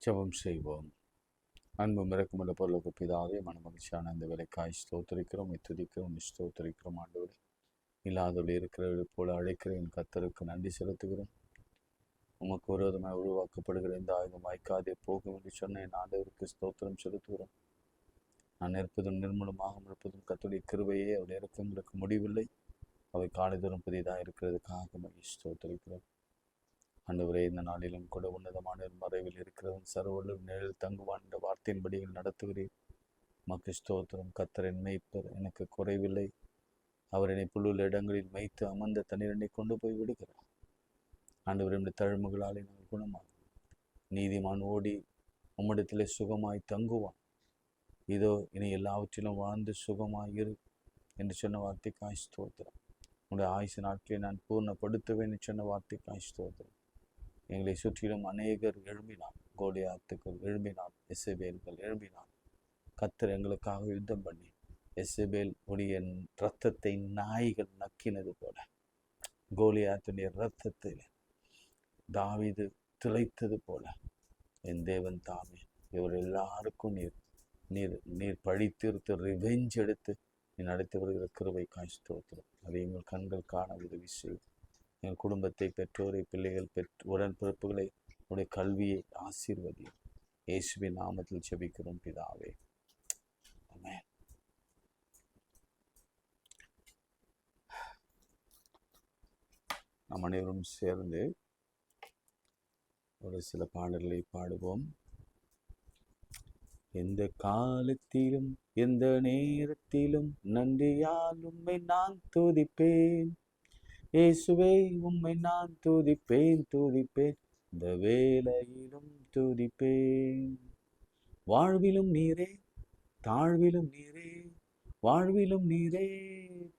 ஜெபம் செய்வோம். அன்பும் இரக்கமுள்ள பரலோக பிதாவே, மனமகிழ்ச்சியான இந்த வேலைக்காய் ஸ்தோத்திரிக்கிறோம், துதிக்கிறோம், ஸ்தோத்திரிக்கிறோம். ஆண்டவரே, இல்லாதவர்கள் இருக்கிறவர்களை போல அழைக்கிற என் கர்த்தருக்கு நன்றி செலுத்துகிறோம். உமக்கு விரோதமாக உருவாக்கப்படுகிற இந்த ஆயுதம் வாய்க்காதே போகும் என்று சொன்ன என் ஆண்டவருக்கு ஸ்தோத்திரம் செலுத்துகிறோம். நான் இருப்பதும் நிர்மூலமாக இருப்பதும் கர்த்தருடைய கிருபையே, அவருடைய இரக்கங்களுக்கு முடிவில்லை. அவை காலைதோறும் புதிதாக இருக்கிறதுக்காக ஸ்தோத்திரிக்கிறோம். ஆண்டவரே, இந்த நாளிலும் கூட உன்னதமான மறைவில் இருக்கிறவன் சர்வலும் நிழல் தங்குவான் என்ற வார்த்தையின்படி நடத்துகிறேன். மக்கு ஸ்தோத்திரம். கர்த்தரின் மேய்ப்பர், எனக்கு குறைவில்லை. அவர் என்னை புல்லுள்ள இடங்களில் மேய்த்து அமர்ந்த தண்ணீரை கொண்டு போய் விடுகிறார். ஆண்டவரின் தழும்புகளால் நான் குணமாகும். நீதிமான் ஓடி உம்மிடத்திலே சுகமாய் தங்குவான். இதோ இனி எல்லாவற்றிலும் வாழ்ந்து சுகமாய் இரு என்று சொன்ன வார்த்தைக்காய் ஸ்தோத்திரம். உன்னுடைய ஆயுசு நாட்களை நான் பூர்ணப்படுத்துவேன் என்று சொன்ன வார்த்தைக்காய் ஸ்தோத்திரம். எங்களை சுற்றிலும் அநேகர் எழும்பினார். கோலியாத்துக்கள் எழும்பினார், எசபேல்கள் எழும்பினார். கர்த்தர் எங்களுக்காக யுத்தம் பண்ணி எசபேல் உடைய இரத்தத்தை நாய்கள் நக்கினது போல கோலியாத்துடைய இரத்தத்தில் தாவீது திளைத்தது போல என் தேவன் தாமே இவர் எல்லாருக்கும் நீர் பழித்தீர்த்து ரிவெஞ்ச் எடுத்து நீ நடத்தி வருகிற கிருபை ஸ்தோத்திரம். அதை எங்கள் கண்கள் காண உதவி செய்யும். எங்கள் குடும்பத்தை, பெற்றோரை, பிள்ளைகள், உடன்பிறப்புகளை, உடைய கல்வியை ஆசீர்வதியும். இயேசுவின் நாமத்தில் ஜெபிக்கிறோம் பிதாவே, ஆமென். நாம் அனைவரும் சேர்ந்து ஒரு சில பாடல்களை பாடுவோம். எந்த காலத்திலும் எந்த நேரத்திலும் நன்றியால் உம்மை நான் துதிப்பேன். இயேசுவே, உம்மை நான் துதிப்பேன், துதிப்பேன், இந்த வேளையிலும் துதிப்பேன். வாழ்விலும் நீரே, தாழ்விலும் நீரே, வாழ்விலும் நீரே,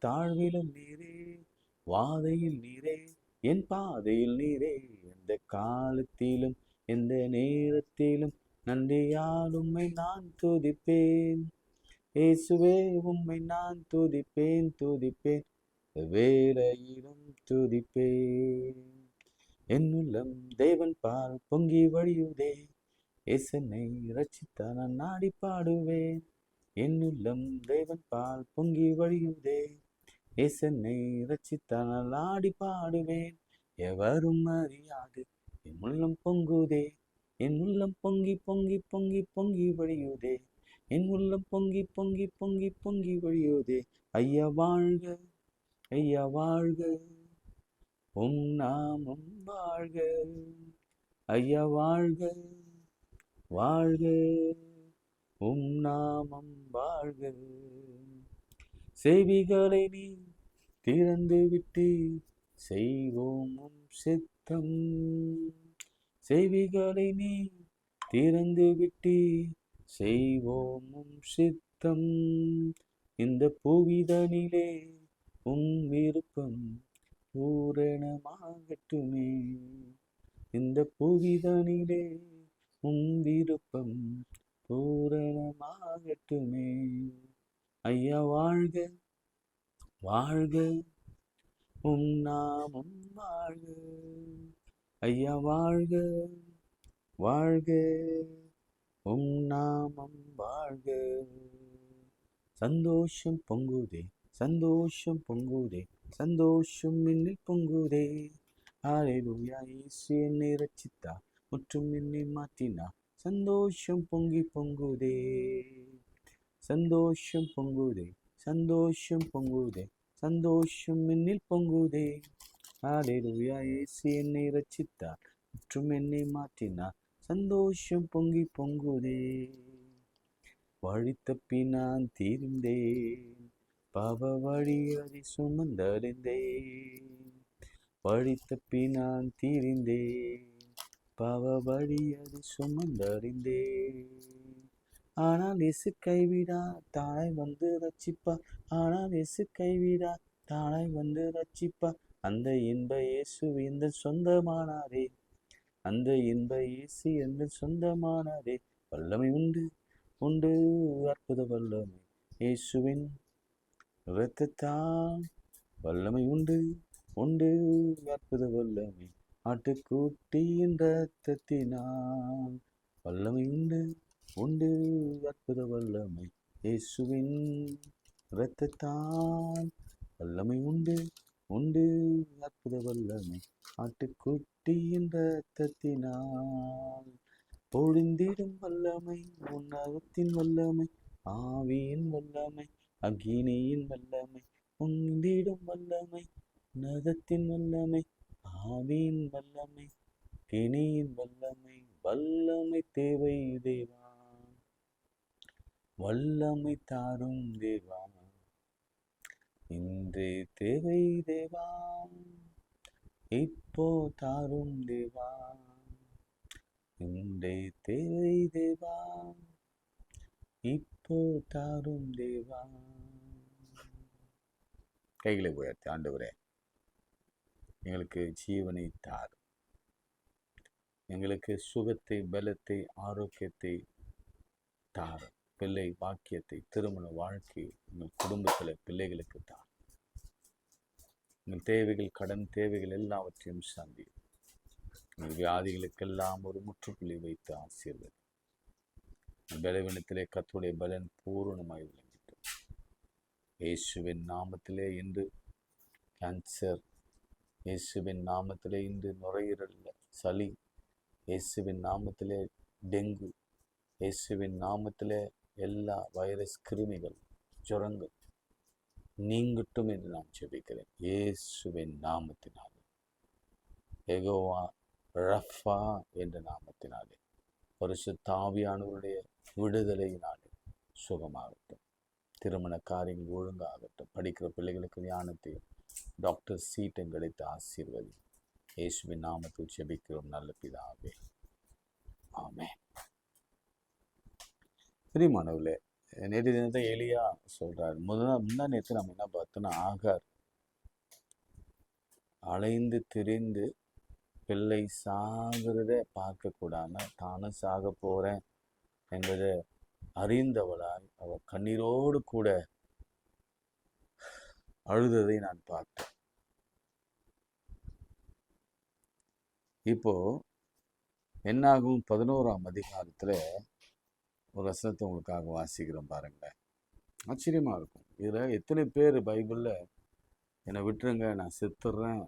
தாழ்விலும் நீரே, வாதையில் நீரே, என் பாதையில் நீரே. எந்த காலத்திலும் எந்த நேரத்திலும் நன்றியால் உம்மை நான் துதிப்பேன். இயேசுவே, உம்மை நான் துதிப்பேன், துதிப்பேன், வேளையிலும் துதிப்பேன். என் உள்ளம் தேவன் பால் பொங்கி வழியுதே, இயேசனை ரட்சித்த நான் நாடி பாடுவேன். என் உள்ளம் தேவன் பால் பொங்கி வழியுதே, இயேசனை ரட்சித்த நான் நாடி பாடுவேன். எவரும் அறியாது என் உள்ளம் பொங்குதே, என் உள்ளம் பொங்கி பொங்கி பொங்கி பொங்கி வழியுதே, என் உள்ளம் பொங்கி பொங்கி பொங்கி பொங்கி வழியுதே. ஐயா வாழ்க, ஐயா வாழ்க, உம் நாமம் வாழ்க. ஐயா வாழ்க, வாழ்க, உம் நாமம் வாழ்க. செவிகளை நீ திறந்து விட்டு செய்வோம் உம் சித்தம். செவிகளை நீ திறந்து விட்டு செய்வோம் உம் சித்தம். இந்த புவிதனிலே உம் விருப்பம் பூரணமாகட்டுமே. இந்த புவிதனிலே உம் விருப்பம் பூரணமாகட்டுமே. ஐயா வாழ்க, வாழ்க, உம் நாமம் வாழ்க. ஐயா வாழ்க, வாழ்க, உம் நாமம் வாழ்க. சந்தோஷம் பொங்குதே, சந்தோஷம் பொங்குதே, சந்தோஷம் என்னில் பொங்குதே. ஹல்லேலூயா, இயேசு என்னை ரட்சித்தார், முற்றும் என்னை மாற்றினார். சந்தோஷம் பொங்கி பொங்குதே, சந்தோஷம் பொங்குதே, சந்தோஷம் பொங்குதே, சந்தோஷம் என்னில் பொங்குதே. ஹல்லேலூயா, இயேசு என்னை ரட்சித்தார், முற்றும் என்னை மாற்றினார். சந்தோஷம் பொங்கி பொங்குதே. வழி தப்பி நான் தீர்ந்தேன், பாவ வழி அதை சுமந்தறிந்தேன். வழி தப்பி நான் தீர்ந்தேன், பாவ வழி அதை சுமந்தறிந்தேன். ஆனால் இயேசு கைவிடா, தானாய் வந்து ரட்சிப்பா. ஆனால் இயேசு கைவிடா, தானாய் வந்து ரட்சிப்பா. அந்த இன்ப இயேசு எந்த சொந்தமானாரே, அந்த இன்ப இயேசு எந்த சொந்தமானாரே. வல்லமை உண்டு, உண்டு, அற்புத வல்லமை இயேசுவின் இரத்தத்தால். வல்லமை உண்டு, உண்டு, அற்புத வல்லமை ஆட்டுக்குட்டியின் இரத்தத்தினால். வல்லமை உண்டு உண்டு அற்புத வல்லமை இயேசுவின் இரத்தத்தால். வல்லமை உண்டு உண்டு அற்புத வல்லமை ஆட்டுக்குட்டியின் இரத்தத்தினால். பொழிந்திடும் வல்லமை உன்னதத்தின் வல்லமை ஆவியின் வல்லமை அக்கினியின் வல்லமை உந்திடும் வல்லமை உன்னதத்தின் வல்லமை ஆவியின் வல்லமை கினியின் வல்லமை. வல்லமை தேவை தேவா, வல்லமை தாரும் தேவா, இன்றே தேவை தேவா, இப்போ தாரும் தேவா, இன்றே தேவை தேவா, இப்போ தாரும் தேவா. கைகளை உயர்த்தி, ஆண்டவரே எங்களுக்கு ஜீவனை தாரும், எங்களுக்கு சுகத்தை பலத்தை ஆரோக்கியத்தை தாரும், பிள்ளை பாக்கியத்தை திருமண வாழ்க்கை எங்கள் குடும்பத்தில் பிள்ளைகளுக்கு தாரும், எங்கள் தேவைகள் கடன் தேவைகள் எல்லாவற்றையும் சந்தி, எங்கள் வியாதிகளுக்கெல்லாம் ஒரு முற்றுப்புள்ளி வைத்து ஆசீர்வதி. பலவீனத்திலே கர்த்தருடைய பலன் பூரணமாய் விளங்கிட்டோம். இயேசுவின் நாமத்திலே இன்று கேன்சர், இயேசுவின் நாமத்திலே இன்று நுரையீரல் சளி, இயேசுவின் நாமத்திலே டெங்கு, இயேசுவின் நாமத்திலே எல்லா வைரஸ் கிருமிகள் ஜுரங்கள் நீங்கட்டும் என்று நான் ஜெபிக்கிறேன். இயேசுவின் நாமத்தினாலே, யெகோவா ரஃபா என்ற நாமத்தினாலே, பரிசுத்த ஆவியானவருடைய விடுதலையினாலே சுகமாகட்டும். திருமண காரியங்கள் ஒழுங்காகட்டும். படிக்கிற பிள்ளைகளுக்கு ஞானத்தையும் டாக்டர் சீட்டும் கிடைத்து ஆசீர்வதி. இயேசுவின் நாமத்தில் ஜெபிக்கிறோம் நல்ல பிதாவே, ஆமென். பிரியமானவர்களே, நேற்று தினத்தை எலியா சொல்றார். முந்தா நேற்று நம்ம என்ன பார்த்தோம்னா, ஆகார் அலைந்து திரிந்து பிள்ளை சாகிறத பார்க்க கூடாம தானும் சாக போறேன் என்பதை அறிந்தவளாய் அவள் கண்ணீரோடு கூட அழுததை நான் பார்த்தேன். இப்போ என்னாகும் 11ஆம் அதிகாரத்துல ஒரு வசனத்தை உங்களுக்காக வாசிக்கிறோம் பாருங்களேன். ஆச்சரியமா இருக்கும். இதுல எத்தனை பேர் பைபிள்ல என்னை விட்டுருங்க, நான் செத்துடுறேன்,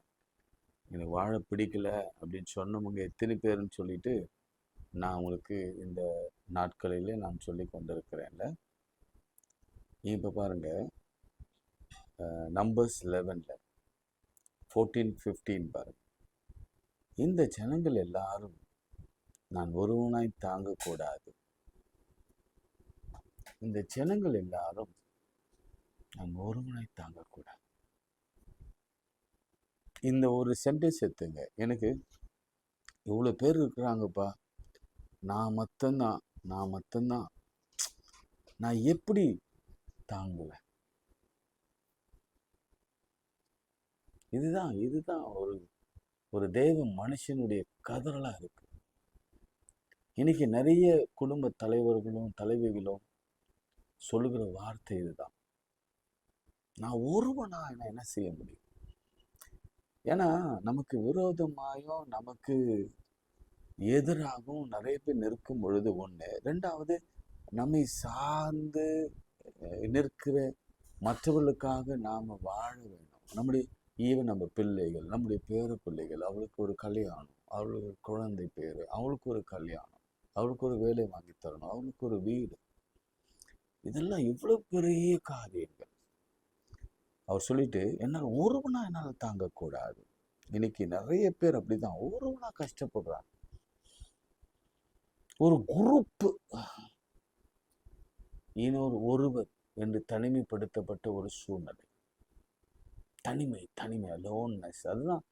எனக்கு வாழ பிடிக்கல அப்படின்னு சொன்னவங்க எத்தனை பேருன்னு சொல்லிட்டு நான் உங்களுக்கு இந்த நாட்களிலே நான் சொல்லி கொண்டிருக்கிறேன்ல. இப்போ பாருங்க, நம்பர்ஸ் 11ல் 14-15 பாருங்க. இந்த ஜனங்கள் எல்லாரும் நான் ஒருவனாய் தாங்கக்கூடாது, இந்த ஜனங்கள் எல்லாரும் நான் ஒருவனாய் தாங்கக்கூடாது. இந்த ஒரு சென்டென்ஸ் எடுத்துங்க. எனக்கு இவ்வளோ பேர் இருக்கிறாங்கப்பா, நான் மட்டும்தான் நான் எப்படி தாங்குவேன்? இதுதான் ஒரு தெய்வ மனுஷனுடைய கதறலா இருக்கு. இன்னைக்கு நிறைய குடும்ப தலைவர்களும் தலைவிகளும் சொல்லுகிற வார்த்தை இதுதான். நான் ஒருவனா என்ன செய்ய முடியும்? ஏன்னா நமக்கு விரோதமாயும் நமக்கு எதிராகவும் நிறைய பேர் நிற்கும் பொழுது ஒண்ணு, ரெண்டாவது நம்மை சார்ந்து நிற்கிற மற்றவர்களுக்காக நாம வாழ வேண்டும். நம்ம பிள்ளைகள், நம்முடைய பேர பிள்ளைகள், அவளுக்கு ஒரு கல்யாணம், அவளுக்கு குழந்தை பேரு, அவளுக்கு ஒரு கல்யாணம், அவளுக்கு ஒரு வேலை வாங்கி தரணும், அவளுக்கு ஒரு வீடு, இதெல்லாம் இவ்வளவு பெரிய காரியங்கள். அவர் சொல்லிட்டு என்னால் தாங்கக்கூடாது. இன்னைக்கு நிறைய பேர் அப்படிதான் ஒருவனா கஷ்டப்படுறாங்க. ஒரு குரூப், இன்னொரு ஒருவர் என்று தனிமைப்படுத்தப்பட்ட ஒரு சூழ்நிலை. தனிமை லோன்னஸ். அதுதான்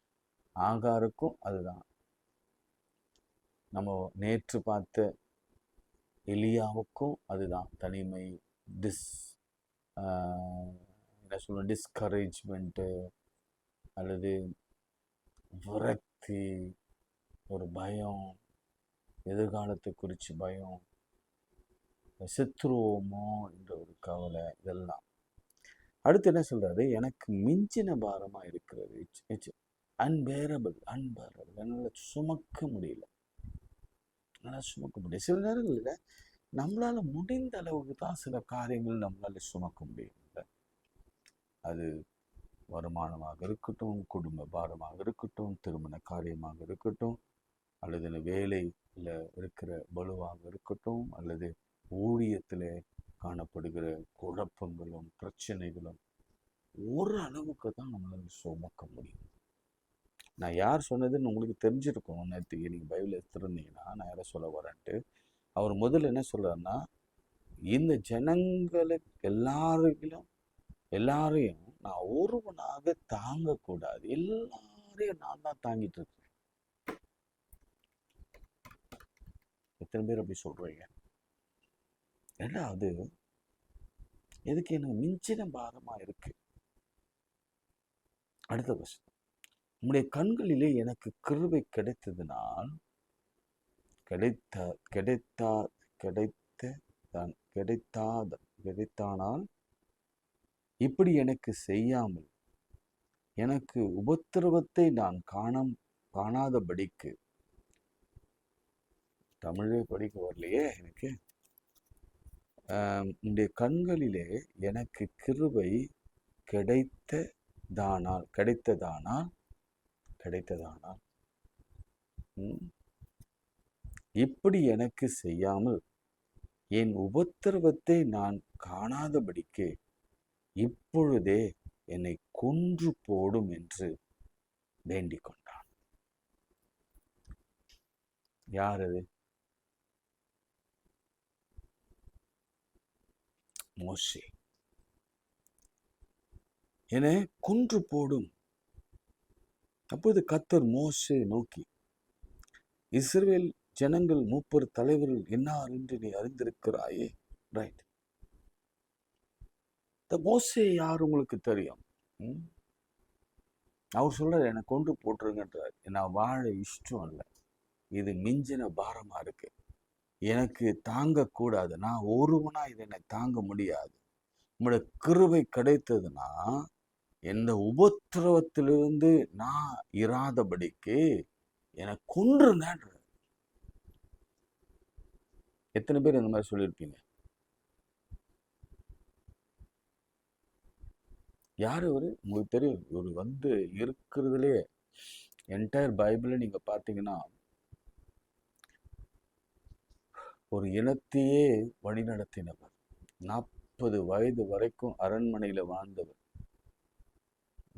ஆகாருக்கும் அதுதான். நம்ம நேற்று பார்த்த எலியாவுக்கும் அதுதான் தனிமை. டிஸ்கரேஜ்மெண்ட்டு அல்லது விரக்தி, ஒரு பயம், எதிர்காலத்தை குறித்து பயம், செத்துருவோமோ என்ற ஒரு கவலை, இதெல்லாம். அடுத்து என்ன சொல்றாரு? எனக்கு மிஞ்சின பாரமா இருக்கிறது. It's unbearable. என்னால் சுமக்க முடியல. ஆனால் சுமக்க முடியும். சில நேரங்களில் நம்மளால முடிந்த அளவுக்கு தான் சில காரியங்கள் நம்மளால சுமக்க முடியும். அது வருமானமாக இருக்கட்டும், குடும்ப பாரமாக இருக்கட்டும், திருமண காரியமாக இருக்கட்டும், அல்லது வேலையில் இருக்கிற பலுவாக இருக்கட்டும், அல்லது ஊழியத்தில் காணப்படுகிற குழப்பங்களும் பிரச்சனைகளும் ஒரு அளவுக்கு தான் நம்மளால சுமக்க முடியும். நான் யார் சொன்னதுன்னு உங்களுக்கு தெரிஞ்சிருக்கும். நேற்றுக்கு நீங்கள் பைபிள் எடுத்துருந்தீங்கன்னா நான் யாரை சொல்ல வரேன்ட்டு. அவர் முதல்ல என்ன சொல்றாருன்னா, இந்த ஜனங்களுக்கு எல்லாரையும் நான் ஒருவனாக தாங்கக்கூடாது, எல்லாரையும் நான் தான் தாங்கிட்டு இருக்கேன். எத்தனை பேர் அப்படி சொல்றீங்க? ரெண்டாவது, எதுக்கு எனக்கு மிஞ்சின பாரமா இருக்கு. அடுத்த வருஷம், உம்முடைய கண்களிலே எனக்கு கிருபை கிடைத்ததுனால் கிடைத்தானால் இப்படி எனக்கு செய்யாமல் எனக்கு உபத்திரவத்தை நான் காணாதபடிக்கு, தமிழே படிக்க வரலையே எனக்கு, உடைய கண்களிலே எனக்கு கிருபை கிடைத்ததானால் இப்படி எனக்கு செய்யாமல் என் உபத்திரவத்தை நான் காணாதபடிக்கு இப்பொழுதே என்னை கொன்று போடும் என்று வேண்டிக் கொண்டான். யார் அது? மோசே. என்னை கொன்று போடும். அப்போது கர்த்தர் மோசே நோக்கி, இஸ்ரவேல் ஜனங்கள் 30 தலைவர்கள் என்னார் என்று நீ அறிந்திருக்கிறாயே. ரைட். இந்த மோசே யார் உங்களுக்கு தெரியும்? அவர் சொல்றாரு, என்னை கொண்டு போட்டுருங்கன்றார். நான் வாழ இஷ்டம் இல்லை, இது மிஞ்சின பாரமா இருக்கு, எனக்கு தாங்கக்கூடாது, நான் ஒருவனா இதை என்னை தாங்க முடியாது. உங்களோட கிருபை கிடைத்ததுன்னா எந்த உபத்திரவத்திலிருந்து நான் இராதபடிக்கு என்னை கொன்றுங்கன்ற. எத்தனை பேர் இந்த மாதிரி சொல்லியிருப்பீங்க? யார் இவர்? உங்களுக்கு தெரியும். இவர் இருக்கிறதுலே என்டையர் பைபிளை நீங்க பார்த்தீங்கன்னா ஒரு இனத்தையே வழிநடத்தினவர். 40 வயது வரைக்கும் அரண்மனையில வாழ்ந்தவர்.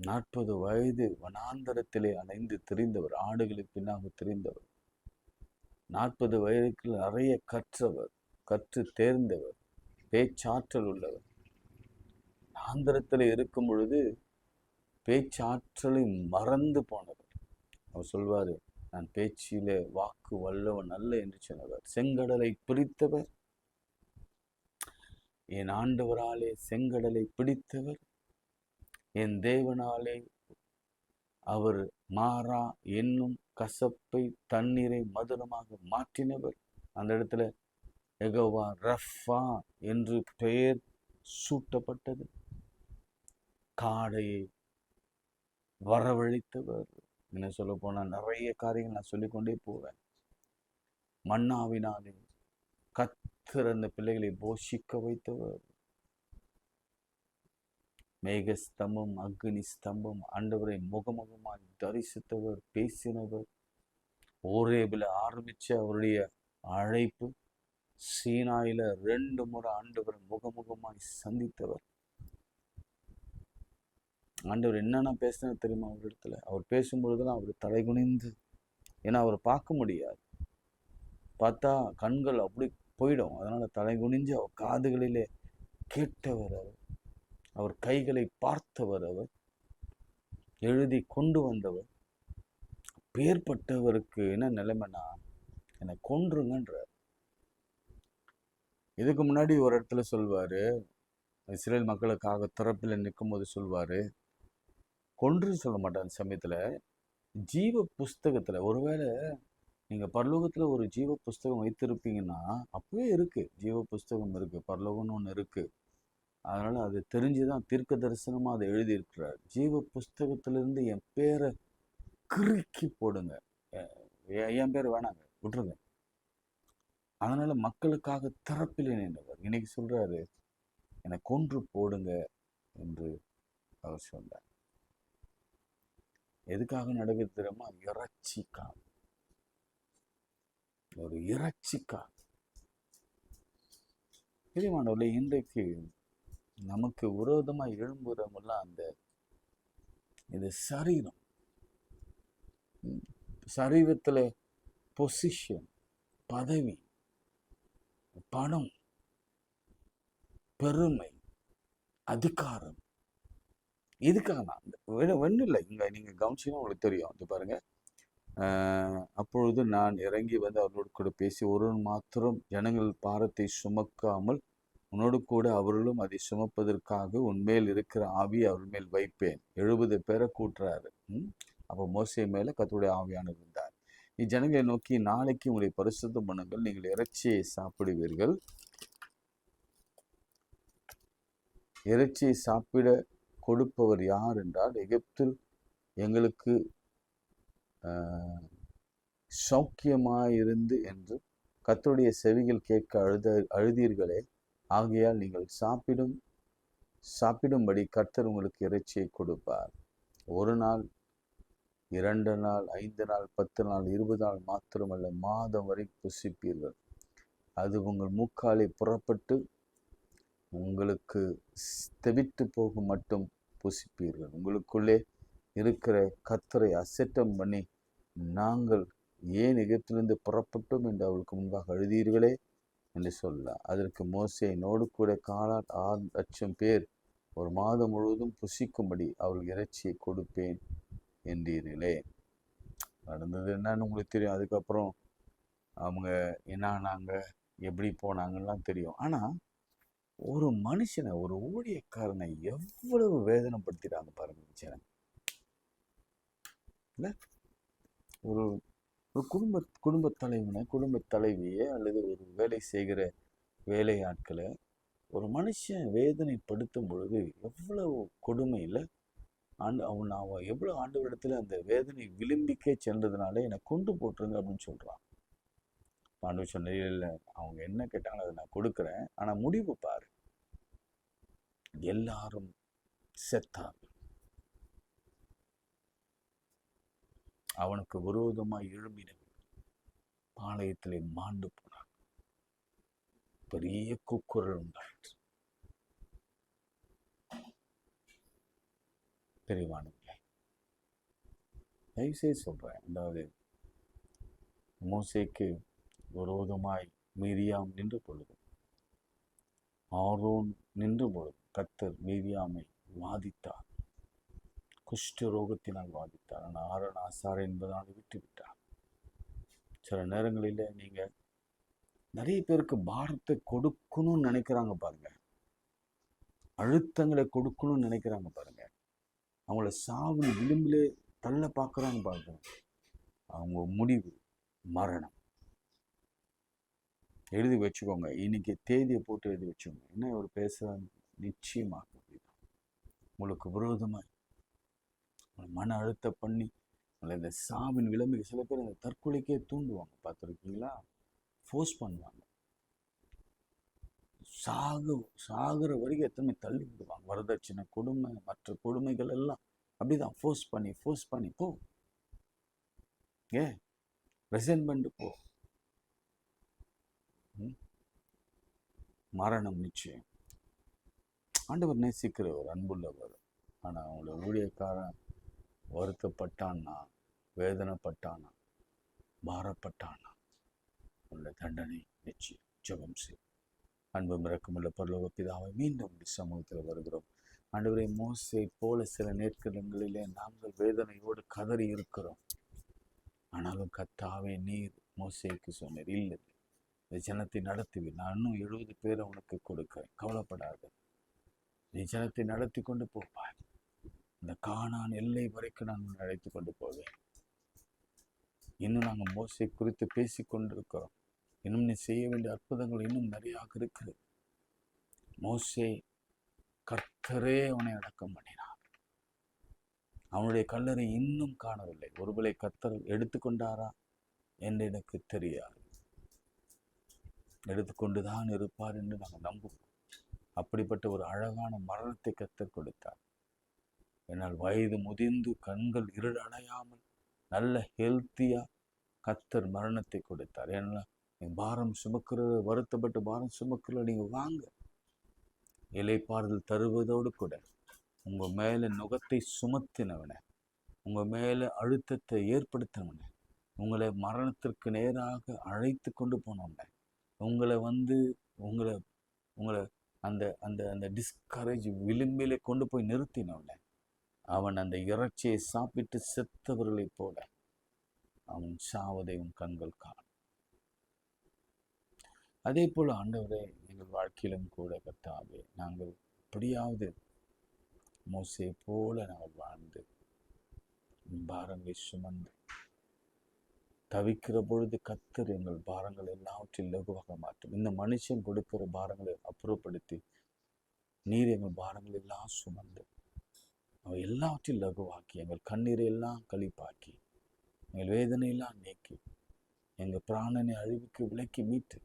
40 வயது வனாந்தரத்திலே அலைந்து திரிந்தவர், ஆடுகளுக்கு பின்னாக திரிந்தவர். 40 வயதுக்கு நிறைய கற்றவர், கற்று தேர்ந்தவர், பேச்சாற்றல் உள்ளவர். ஆந்திரத்தில் இருக்கும் பொழுது பேச்சாற்றலை மறந்து போனவர். அவர் சொல்வாரு, நான் பேச்சிலே வாக்கு வல்லவன் அல்ல என்று சொன்னவர். செங்கடலை பிரித்தவர், என் ஆண்டவராலே செங்கடலை பிடித்தவர், என் தேவனாலே அவர் மாறா என்னும் கசப்பை தண்ணீரை மதுரமாக மாற்றினவர். அந்த இடத்துல யெகோவா ரஃபா என்று பெயர் சூட்டப்பட்டது. காடையை வரவழைத்தவர். என்ன சொல்ல போனா நிறைய காரியங்கள் நான் சொல்லிக்கொண்டே போவேன். மன்னாவினாலே கர்த்தர் அந்த பிள்ளைகளை போஷிக்க வைத்தவர். மேக ஸ்தம்பம், அக்னி ஸ்தம்பம், ஆண்டவரை முகமுகமாய் தரிசித்தவர், பேசினவர். ஓரேபில் ஆரம்பிச்ச அவருடைய அழைப்பு சீனாயில 2 முறை ஆண்டவர் முகமுகமாய் சந்தித்தவர். ஆண்டவர் என்னென்ன பேசினா தெரியுமா? அவர் இடத்துல அவர் பேசும்பொழுதுலாம் அவர் தலை குனிந்து, ஏன்னா அவர் பார்க்க முடியாது, பார்த்தா கண்கள் அப்படி போயிடும், அதனால தலை குனிஞ்சு அவர் காதுகளிலே கேட்டவர் அவர். அவர் கைகளை பார்த்தவர், அவர் எழுதி கொண்டு வந்தவர். பேர்பட்டவருக்கு என்ன நிலைமைனா, என்னை கொன்றுங்கன்ற. இதுக்கு முன்னாடி ஒரு இடத்துல சொல்வாரு, இஸ்ரேல் மக்களுக்காக திறப்பில் நிற்கும் போது சொல்வாரு, கொன்று சொல்ல மாட்டார். அந்த சமயத்துல ஜீவ புஸ்தகத்துல, ஒருவேளை நீங்க பரலோகத்துல ஒரு ஜீவ புஸ்தகம் வைத்திருப்பீங்கன்னா, அப்பவே இருக்கு, ஜீவ புஸ்தகம் இருக்கு, பரலோகம்னு ஒன்று இருக்கு. அதனால அது தெரிஞ்சுதான் தீர்க்க தரிசனமா அதை எழுதியிருக்கிறார். ஜீவ புஸ்தகத்திலிருந்து என் பேரை கிறுக்கி போடுங்க, என் பேர் வேணாங்க, விட்டுருங்க. அதனால மக்களுக்காக திறப்பில் நின்றவர். இன்னைக்கு சொல்றாரு, என்னை கொன்று போடுங்க என்று அவர் சொன்னார். எதுக்காக நடக்குது தெரியுமா? இறைச்சிக்காக. ஒரு இறைச்சிக்காக. பிரியமானவர்களே, இன்றைக்கு நமக்கு விரோதமா எழும்புறவங்கெல்லாம் இந்த சரீரம், சரீரத்துல பொசிஷன், பதவி, பணம், பெருமை, அதிகாரம், இதுக்காக ஒன்றும் இல்லை. இங்க நீங்க கவனிச்சீங்கன்னா உங்களுக்கு தெரியும். இது பாருங்க, அப்பொழுது நான் இறங்கி வந்து அவர்களோடு கூட பேசி, ஒருவன் மாத்திரம் ஜனங்கள் பாரத்தை சுமக்காமல் உன்னோடு கூட அவர்களும் அதை சுமப்பதற்காக உன்மேல் இருக்கிற ஆவியை அவர்கள் மேல் வைப்பேன். 70 பேரை கூட்டுறாரு. அப்போ மோசே மேல கர்த்தருடைய ஆவியானவர் இருந்தார். இஜனங்களை நோக்கி, நாளைக்கு உங்களை பரிசுத்தம் பண்ணுங்கள், நீங்கள் இறைச்சியை சாப்பிடுவீர்கள். இறைச்சியை சாப்பிட கொடுப்பவர் யார் என்றால், எகிப்தில் எங்களுக்கு சௌக்கியமாயிருந்து என்று கர்த்தருடைய செவிகள் கேட்க அழுதீர்களே, ஆகையால் நீங்கள் சாப்பிடும்படி கர்த்தர் உங்களுக்கு இறைச்சியை கொடுப்பார். 1 நாள், 2 நாள், 5 நாள், 10 நாள், 20 நாள் மாத்திரமல்ல, மாதம் வரை புசிப்பீர்கள். அது உங்கள் மூக்காலை புறப்பட்டு உங்களுக்கு தெவிட்டு போகும் மட்டும் புசிப்பீர்கள். உங்களுக்குள்ளே இருக்கிற கர்த்தரை அசட்டம் பண்ணி, நாங்கள் ஏன் எகிப்திலிருந்து புறப்பட்டோம் என்று அவளுக்கு முன்பாக அழுதீர்களே என்று சொல்ல, அதற்கு மோசே, என்னோடு கூட காலால் 6,00,000 பேர் ஒரு மாதம் முழுவதும் புசிக்கும்படி அவள் இறைச்சியை கொடுப்பேன் என்றீர்களே. நடந்தது என்னன்னு உங்களுக்கு தெரியும். அதுக்கப்புறம் அவங்க என்ன ஆனாங்க, எப்படி போனாங்கலாம் தெரியும். ஆனா ஒரு மனுஷனை, ஒரு ஊழியக்காரனை எவ்வளவு வேதனைப்படுத்திட்டாங்க பாருங்க ஜனம். இல்ல, ஒரு குடும்ப தலைவனை, குடும்ப தலைவியை, அல்லது ஒரு வேலை செய்கிற வேலையாட்களை ஒரு மனுஷன் வேதனைப்படுத்தும் பொழுது எவ்வளவு கொடுமை இல்லை. அவன் எவ்வளவு ஆண்டவரிடத்துல அந்த வேதனை விளிம்பிக்கே சென்றதுனால என்னை கொண்டு போட்டுருங்க அப்படின்னு சொல்றான். ஆண்டவர் சொன்ன, இல்லை, அவங்க என்ன கேட்டாங்களோ அதை நான் கொடுக்குறேன், ஆனா முடிவு பாரு, எல்லாரும் செத்தார். அவனுக்கு விரோதமாய் எழும்பினவர்கள் பாளையத்திலே மாண்டு போனார். பெரிய கூக்குரல் உண்டாயிற்று. பெரியவானுங்களே, தயவுசெய்து சொல்றேன், அதாவது மோசேக்கு விரோதமாய் மீரியாம் நின்று பொழுது, ஆரோன் நின்று பொழுது, கர்த்தர் மீரியாமை வாதித்தார். குஷ்ட ரோகத்தினால் வாதித்தார். ஆனால் ஆரோன் ஆசார் என்பதால் விட்டு விட்டார். சில நேரங்களில் நீங்க நிறைய பேருக்கு பாரத்தை கொடுக்கணும்னு நினைக்கிறாங்க பாருங்க, அழுத்தங்களை கொடுக்கணும்னு நினைக்கிறாங்க பாருங்க, அவங்கள சாவு விளிம்பிலே தள்ள பார்க்குறாங்க பாருங்க, அவங்க முடிவு மரணம். எழுதி வச்சுக்கோங்க, இன்னைக்கு தேதியை போட்டு எழுதி வச்சுக்கோங்க. என்ன ஒரு பேச நிச்சயமாக உங்களுக்கு விரோதமாக மன அழுத்த பண்ணி இந்த சாவின் விளம்பி, சில பேர் அந்த தற்கொலைக்கே தூண்டுவாங்க, பார்த்துருக்கீங்களா? ஃபோர்ஸ் பண்ணுவாங்க. சாகுற வரைக்கும் எத்தனை தள்ளி விடுவாங்க. வரதட்சணை கொடுமை, மற்ற கொடுமைகள் எல்லாம் அப்படிதான் ஃபோர்ஸ் பண்ணி போ, ரெசைன்மெண்ட் போ, மரணம் நிச்சயம். ஆண்டவர் நேசிக்கிறவர், அன்புள்ளவர். ஆனால் அவங்கள ஊழியக்காரன் வருத்தப்பட்டான்னா, வேதனைப்பட்டானா, பாரப்பட்டானா, உள்ள தண்டனை நிச்சயம். ஜெபம் செய். அன்பு இறக்கமுள்ள பரலோக பிதாவை, மீண்டும் சமூகத்தில் வருகிறோம். ஆண்டவரே, மோசே போல சில நேர்காலங்களிலே நாங்கள் வேதனையோடு கதறி இருக்கிறோம். ஆனாலும் கர்த்தாவே, நீர் மோசேக்கு சொன்னீர், இல்லை, இந்த ஜனத்தை நடத்துவீர், நான் இன்னும் 70 பேரை உனக்கு கொடுக்கிறேன், கவலைப்படாத, நீ ஜனத்தை நடத்தி கொண்டு போவாய், இந்த கானான் எல்லை வரைக்கும் நான் அழைத்து கொண்டு போவேன். இன்னும் நாங்கள் மோசே குறித்து பேசி கொண்டிருக்கிறோம். இன்னும் நீ செய்ய வேண்டிய அற்புதங்கள் இன்னும் நிறையாக இருக்குது. மோசே, கர்த்தரே அவனை அடக்கம் பண்ணினார். அவனுடைய கல்லறை இன்னும் காணவில்லை. ஒருவேளை கர்த்தர் எடுத்துக்கொண்டாரா என்று எனக்கு தெரியாது. எடுத்துக்கொண்டுதான் இருப்பார் என்று நாங்கள் நம்புவோம். அப்படிப்பட்ட ஒரு அழகான மரணத்தை கர்த்தர் கொடுத்தார். என்னால் வயது முதிர்ந்து கண்கள் இருளடையாமல் நல்ல ஹெல்த்தியா கர்த்தர் மரணத்தை கொடுத்தார். ஏன்னா பாரம் சுமக்கிற, வருத்தப்பட்டு பாரம் சுமக்கிற நீங்க வாங்க, இலைப்பாறுதல் தருவதோடு கூட உங்க மேல நுகத்தை சுமத்தினவன, உங்க மேல அழுத்தத்தை ஏற்படுத்தினவன, உங்களை மரணத்திற்கு நேராக அழைத்து கொண்டு போனவன, உங்களை உங்களை உங்களை அந்த அந்த அந்த டிஸ்கரேஜ் விளிம்பிலே கொண்டு போய் நிறுத்தினவன, அவன் அந்த இறைச்சியை சாப்பிட்டு செத்தவர்களைப் போல அவன் சாவதை உன் கண்கள் காணும். அதே போல ஆண்டவரே, எங்கள் வாழ்க்கையிலும் கூட கர்த்தாவே, நாங்கள் எப்படியாவது மோசே போல நாங்கள் வாழ்ந்து பாரங்களை சுமந்து தவிக்கிற பொழுது கர்த்தர் எங்கள் பாரங்கள் எல்லாவற்றையும் இலகுவாக மாற்றும். இந்த மனுஷன் கொடுக்கிற பாரங்களை அப்புறப்படுத்தி நீர் எங்கள் பாரங்கள் எல்லாம் சுமந்து அவை எல்லாவற்றையும் இலகுவாக்கி எங்கள் கண்ணீரை எல்லாம் கழிப்பாக்கி எங்கள் வேதனையெல்லாம் நீக்கி எங்கள் பிராணனை அழிவுக்கு விலக்கி மீட்டு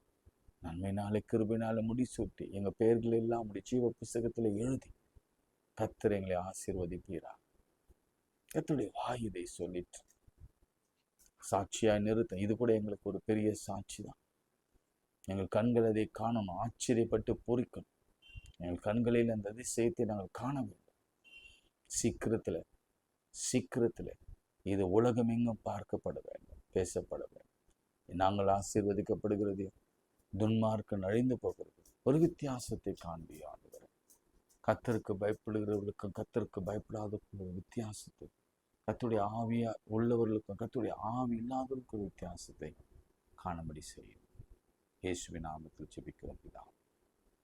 நன்மையினாலே கிருபையினால முடிசூட்டி எங்கள் பெயர்கள் எல்லாம் உடைய ஜீவ புஸ்தகத்தில் எழுதி கர்த்தர் எங்களை ஆசீர்வதிப்பீரா. கர்த்தருடைய வாய் இதை சொல்லிட்டு சாட்சியாய் நிறுத்த, இது கூட எங்களுக்கு ஒரு பெரிய சாட்சி தான். எங்கள் கண்கள் அதை காணணும், ஆச்சரியப்பட்டு பூரிக்கணும். எங்கள் கண்களில் அந்த அதிசயத்தை நாங்கள் காண வேண்டும். சீக்கிரத்தில் சீக்கிரத்தில் இது உலகம் எங்கும் பார்க்கப்பட வேண்டும், பேசப்பட வேண்டும். நாங்கள் ஆசீர்வதிக்கப்படுகிறது, துன்மார்க்கம் அழிந்து போகிறது. ஒரு வித்தியாசத்தை காண்பியும் ஆண்டவரே. கர்த்தருக்கு பயப்படுகிறவர்களுக்கும் கர்த்தருக்கு பயப்படாத ஒரு வித்தியாசத்தை, கர்த்தருடைய ஆவியா உள்ளவர்களுக்கும் கர்த்தருடைய ஆவி இல்லாதவர்களுக்கும் ஒரு வித்தியாசத்தை காணும்படி செய்யும். இயேசுவின் நாமத்தில் ஜெபிக்கிறோம் பிதாவே,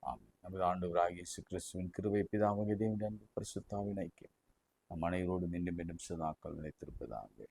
ஆமென். நமது ஆண்டவராகிய இயேசு கிறிஸ்துவின் கிருபை, பிதாவாகிய தேவனுடைய அன்பு, பரிசுத்த ஆவியின் ஐக்கியம் நம் அனைவரோடும் மீண்டும் மீண்டும் சதாக்கள் நிலைத்திருப்பதாக.